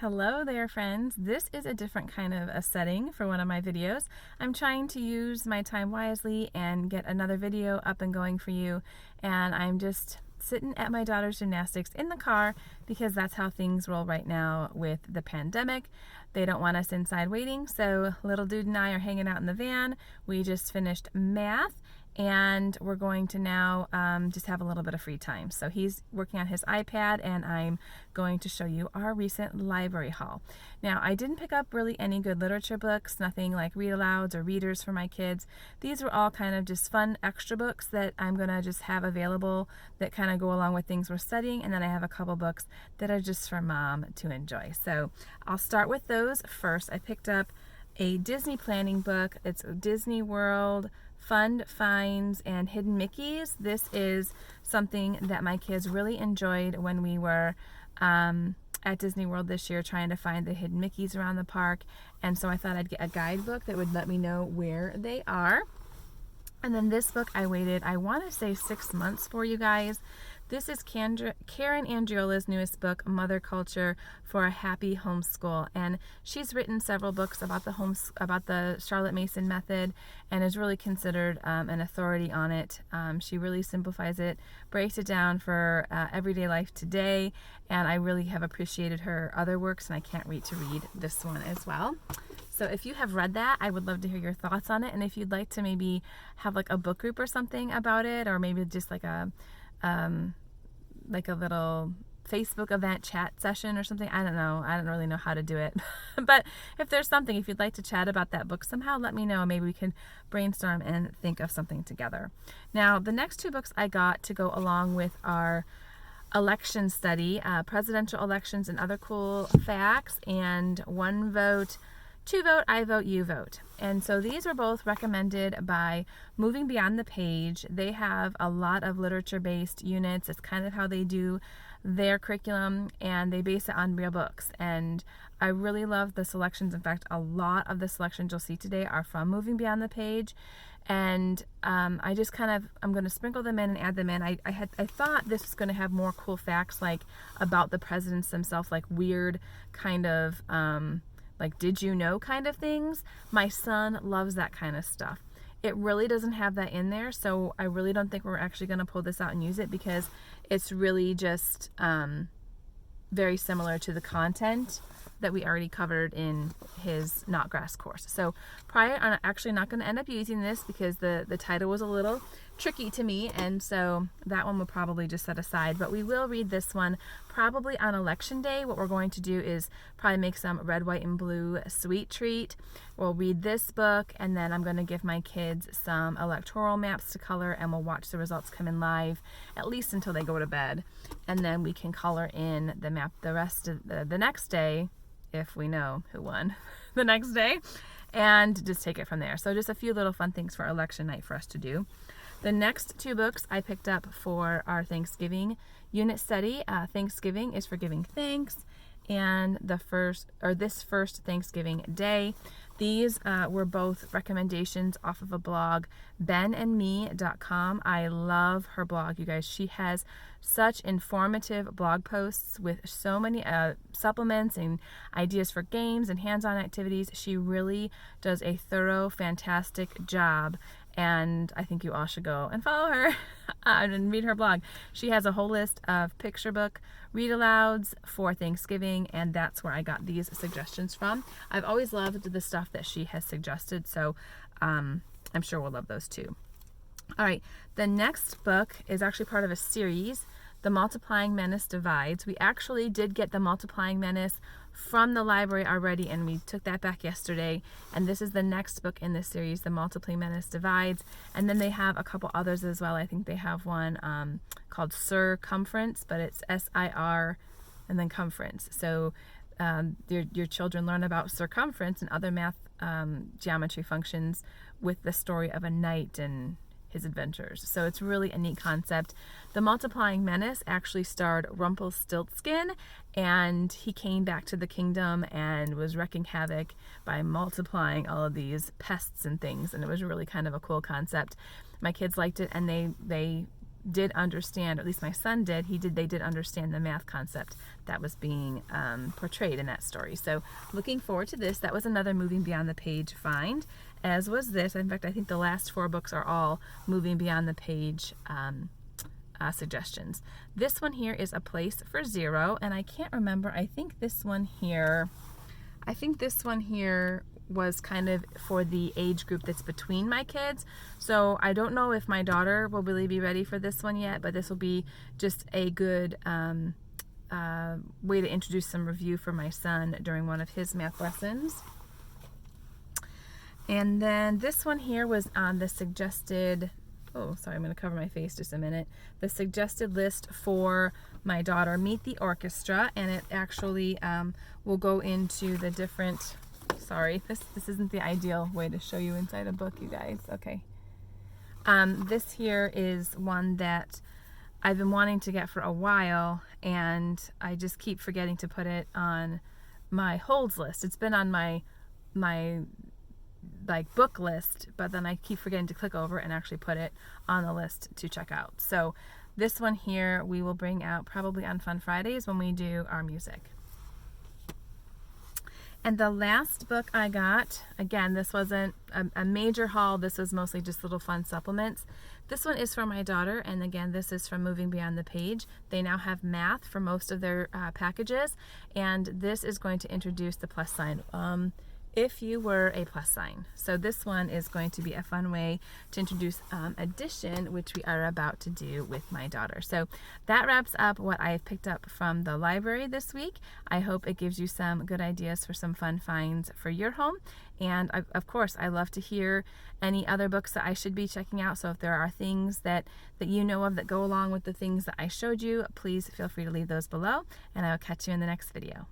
Hello there, friends. This is a different kind of a setting for one of my videos. I'm trying to use my time wisely and get another video up and going for you, and I'm just sitting at my daughter's gymnastics in the car because that's how things roll right now with the pandemic. They don't want us inside waiting, so little dude and I are hanging out in the van. We just finished math, and we're going to now just have a little bit of free time. So he's working on his iPad, and I'm going to show you our recent library haul. Now, I didn't pick up really any good literature books, nothing like read-alouds or readers for my kids. These were all kind of just fun extra books that I'm going to just have available that kind of go along with things we're studying, and then I have a couple books that are just for mom to enjoy. So I'll start with those first. I picked up a Disney planning book. It's Disney World Fun Finds and Hidden Mickeys. This is something that my kids really enjoyed when we were at Disney World this year trying to find the hidden Mickeys around the park, and so I thought I'd get a guidebook that would let me know where they are. And then this book I waited, I want to say 6 months for, you guys. This is Karen Andriola's newest book, Mother Culture for a Happy Homeschool, and she's written several books about the Charlotte Mason method, and is really considered an authority on it. She really simplifies it, breaks it down for everyday life today, and I really have appreciated her other works, and I can't wait to read this one as well. So if you have read that, I would love to hear your thoughts on it, and if you'd like to maybe have like a book group or something about it, or maybe just like a little Facebook event chat session or something. I don't know. I don't really know how to do it. But if there's something, if you'd like to chat about that book somehow, let me know. Maybe we can brainstorm and think of something together. Now, the next two books I got to go along with our election study, presidential elections and other cool facts, and One Vote, Two Vote, I Vote, You Vote. And so these are both recommended by Moving Beyond the Page. They have a lot of literature-based units. It's kind of how they do their curriculum, and they base it on real books. And I really love the selections. In fact, a lot of the selections you'll see today are from Moving Beyond the Page. And I just I'm going to sprinkle them in and add them in. I thought this was going to have more cool facts, like about the presidents themselves, like weird kind of like did you know kind of things. My son loves that kind of stuff. It really doesn't have that in there, so I really don't think we're actually going to pull this out and use it, because it's really just very similar to the content that we already covered in his Not Grass course. So probably I'm actually not going to end up using this because the title was a little tricky to me, and so that one will probably just set aside. But we will read this one probably on election day. What we're going to do is probably make some red, white, and blue sweet treat. We'll read this book, and then I'm going to give my kids some electoral maps to color, and we'll watch the results come in live, at least until they go to bed. And then we can color in the map the rest of the next day, if we know who won the next day, and just take it from there. So just a few little fun things for election night for us to do. The next two books I picked up for our Thanksgiving unit study. Thanksgiving is for giving thanks, and this first Thanksgiving day. These were both recommendations off of a blog, benandme.com. I love her blog, you guys. She has such informative blog posts with so many supplements and ideas for games and hands-on activities. She really does a thorough, fantastic job, and I think you all should go and follow her and read her blog. She has a whole list of picture book read-alouds for Thanksgiving, and that's where I got these suggestions from. I've always loved the stuff that she has suggested, so I'm sure we'll love those too. All right, the next book is actually part of a series, The Multiplying Menace Divides. We actually did get The Multiplying Menace from the library already, and we took that back yesterday, and this is the next book in this series, The Multiplying Menace Divides. And then they have a couple others as well. I think they have one called Circumference, but it's SIR and then Conference. So your children learn about circumference and other math geometry functions with the story of a knight and his adventures. So it's really a neat concept. The Multiplying Menace actually starred Rumpelstiltskin, and he came back to the kingdom and was wreaking havoc by multiplying all of these pests and things, and it was really kind of a cool concept. My kids liked it, and they did understand, or at least my son did, they did understand the math concept that was being portrayed in that story. So looking forward to this. That was another Moving Beyond the Page find, as was this. In fact, I think the last 4 books are all Moving Beyond the Page suggestions. This one here is A Place for Zero, and I can't remember, I think this one here was kind of for the age group that's between my kids. So I don't know if my daughter will really be ready for this one yet, but this will be just a good way to introduce some review for my son during one of his math lessons. And then this one here was on the suggested, oh, sorry, I'm going to cover my face just a minute. The suggested list for my daughter, Meet the Orchestra, and it actually will go into the different, sorry, this isn't the ideal way to show you inside a book, you guys. Okay. This here is one that I've been wanting to get for a while, and I just keep forgetting to put it on my holds list. It's been on my like book list, but then I keep forgetting to click over and actually put it on the list to check out. So this one here we will bring out probably on Fun Fridays when we do our music. And the last book I got, again, this wasn't a major haul. This was mostly just little fun supplements. This one is for my daughter, and again, this is from Moving Beyond the Page. They now have math for most of their packages, and this is going to introduce the plus sign. If you were a plus sign. So this one is going to be a fun way to introduce addition, which we are about to do with my daughter. So that wraps up what I've picked up from the library this week. I hope it gives you some good ideas for some fun finds for your home. And of course, I love to hear any other books that I should be checking out. So if there are things that you know of that go along with the things that I showed you, please feel free to leave those below, and I will catch you in the next video.